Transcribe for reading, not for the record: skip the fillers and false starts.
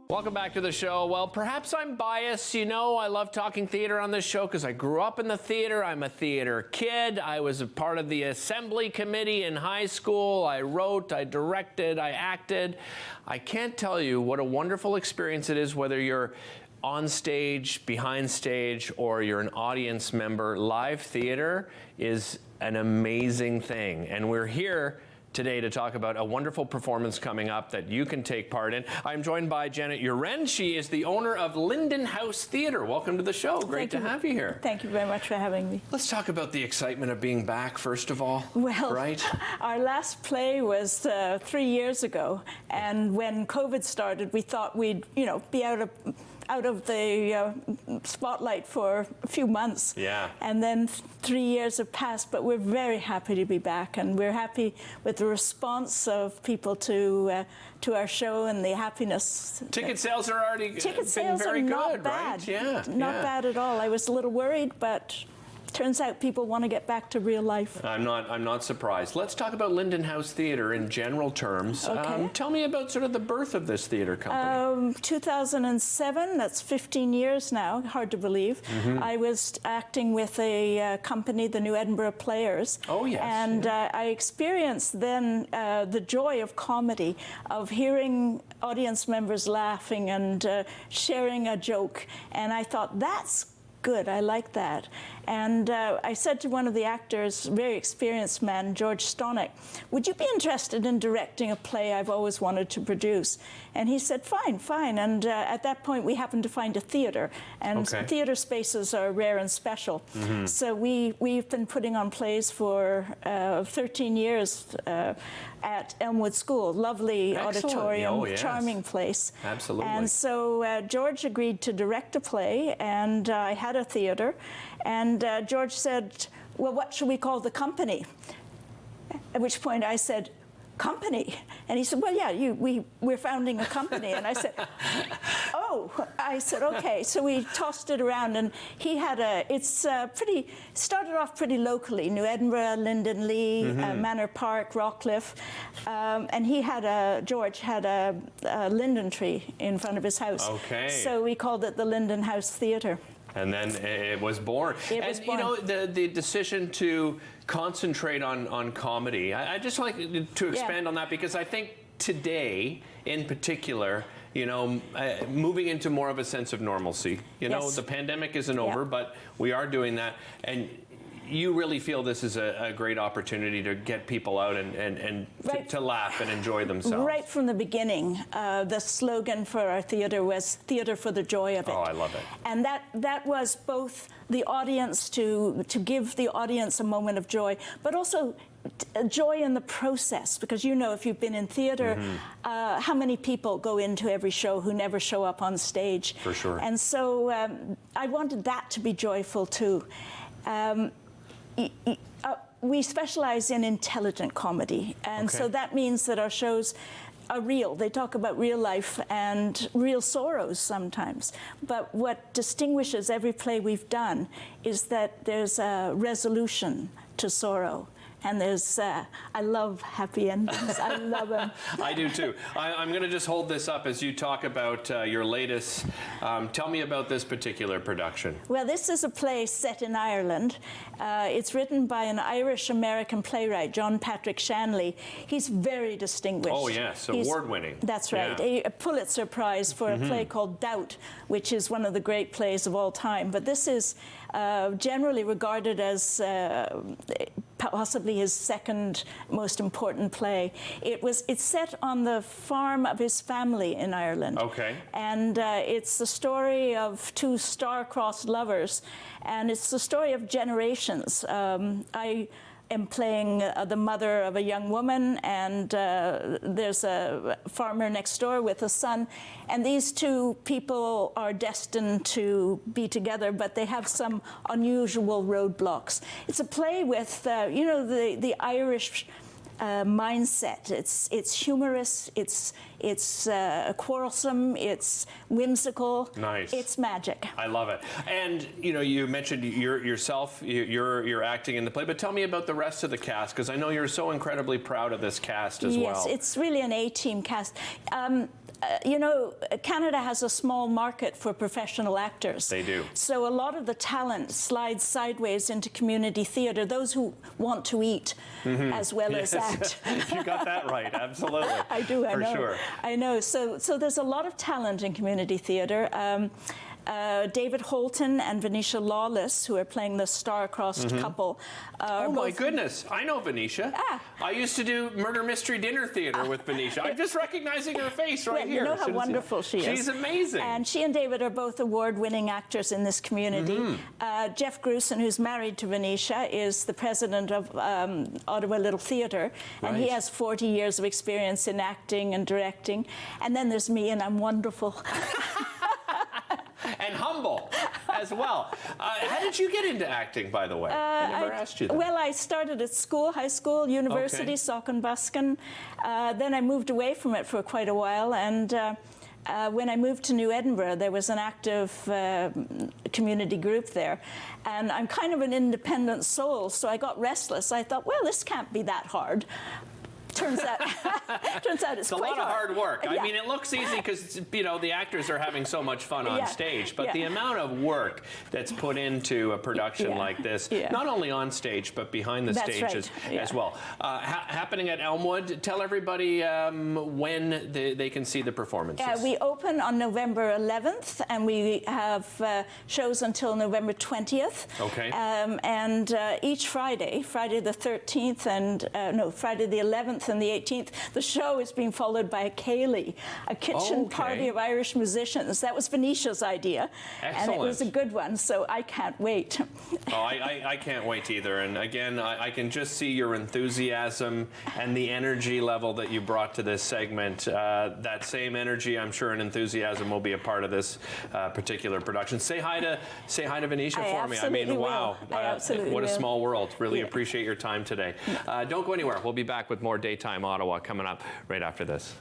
Welcome back to the show. Well, perhaps I'm biased. You know, I love talking theater on this show because I grew up in the theater. I'm a theater kid. I was a part of the assembly committee in high school. I wrote, I directed, I acted. I can't tell you what a wonderful experience it is, whether you're on stage, behind stage, or you're an audience member. Live theater is an amazing thing. And we're here today to talk about a wonderful performance coming up that you can take part in. I'm joined by Janet Uren. She is the owner of Linden House Theatre. Welcome to the show. Great to have you here. Thank you very much for having me. Let's talk about the excitement of being back, first of all. Well, right? Our last play was 3 years ago, and when COVID started, we thought we'd, be out of the spotlight for a few months. Yeah. And then 3 years have passed, but we're very happy to be back, and we're happy with the response of people to our show and the happiness. Ticket sales are already Ticket sales been very are not good, bad. right? Yeah. Not bad at all. I was a little worried, but turns out people want to get back to real life. I'm not surprised. Let's talk about Linden House Theatre in general terms. Okay. Tell me about sort of the birth of this theatre company. 2007, that's 15 years now, hard to believe. Mm-hmm. I was acting with a company, the New Edinburgh Players. Oh, yes. And I experienced then the joy of comedy, of hearing audience members laughing and sharing a joke. And I thought, that's good, I like that. And I said to one of the actors, very experienced man, George Stonick, would you be interested in directing a play I've always wanted to produce? And he said, fine. And at that point, we happened to find a theater. And theater spaces are rare and special. Mm-hmm. So we've been putting on plays for 13 years at Elmwood School. Lovely auditorium, charming place. Absolutely. And so George agreed to direct a play, and I had a theater, and George said, well, what should we call the company? At which point I said, company? And he said, well, yeah, we're founding a company. And I said, I said, okay. So we tossed it around, and he had started off pretty locally, New Edinburgh, Linden, Lee, mm-hmm. Manor Park, Rockcliffe. And George had a linden tree in front of his house. Okay. So we called it the Linden House Theatre. And then it was born. You know, the decision to concentrate on comedy, I'd just like to expand on that, because I think today, in particular, moving into more of a sense of normalcy. The pandemic isn't over, but we are doing that. And you really feel this is a great opportunity to get people out and to laugh and enjoy themselves. Right from the beginning, the slogan for our theatre was "Theatre for the Joy of It." Oh, I love it. And that was both the audience, to give the audience a moment of joy, but also joy in the process, because if you've been in theatre, mm-hmm. How many people go into every show who never show up on stage? For sure. And so I wanted that to be joyful too. We specialize in intelligent comedy, and so that means that our shows are real. They talk about real life and real sorrows sometimes. But what distinguishes every play we've done is that there's a resolution to sorrow. And I love happy endings. I love them. I do too. I'm going to just hold this up as you talk about your latest. Tell me about this particular production. Well, this is a play set in Ireland. It's written by an Irish-American playwright, John Patrick Shanley. He's very distinguished. Oh, yes, award-winning. That's right. A Pulitzer Prize for a play called Doubt, which is one of the great plays of all time. But this is generally regarded as possibly his second most important play. It's set on the farm of his family in Ireland. Okay. And it's the story of two star-crossed lovers, and it's the story of generations. I am playing the mother of a young woman, and there's a farmer next door with a son, and these two people are destined to be together, but they have some unusual roadblocks. It's a play with, the Irish mindset. It's humorous, it's quarrelsome, it's whimsical. Nice. It's magic. I love it. And you mentioned you're acting in the play, but tell me about the rest of the cast, because I know you're so incredibly proud of this cast as well. Yes, it's really an A-team cast. you know, Canada has a small market for professional actors. They do. So a lot of the talent slides sideways into community theatre, those who want to eat as well as act. You got that right, absolutely. I do, I know. For sure. I know. So there's a lot of talent in community theatre. David Holton and Venetia Lawless, who are playing the star-crossed couple. Oh my goodness, I know Venetia. I used to do murder mystery dinner theater with Venetia. I'm just recognizing her face right here. You know how wonderful she is. She's amazing. And she and David are both award-winning actors in this community. Jeff Grusin, who's married to Venetia, is the president of Ottawa Little Theatre, and he has 40 years of experience in acting and directing. And then there's me, and I'm wonderful. And humble as well. How did you get into acting, by the way? I never asked you that. Well, I started at school, high school, university, Saucon Buskin. Then I moved away from it for quite a while, and when I moved to New Edinburgh, there was an active community group there. And I'm kind of an independent soul, so I got restless. I thought, well, this can't be that hard. Turns out it's a quite lot of hard work. Yeah. I mean, it looks easy because, you know, the actors are having so much fun on stage, but the amount of work that's put into a production like this, not only on stage, but behind the stage as well. Happening at Elmwood, tell everybody when they can see the performances. We open on November 11th, and we have shows until November 20th. Okay. And each Friday the 13th and, Friday the 11th and the 18th, the show is being followed by a Ceilidh, a kitchen party of Irish musicians. That was Venetia's idea. Excellent. And it was a good one, so I can't wait. Oh, I can't wait either. And again, I can just see your enthusiasm and the energy level that you brought to this segment. That same energy, I'm sure, and enthusiasm will be a part of this particular production. Say hi to Venetia for me. I mean, wow, what a small world. Really appreciate your time today. Don't go anywhere. We'll be back with more Daytime Ottawa coming up right after this.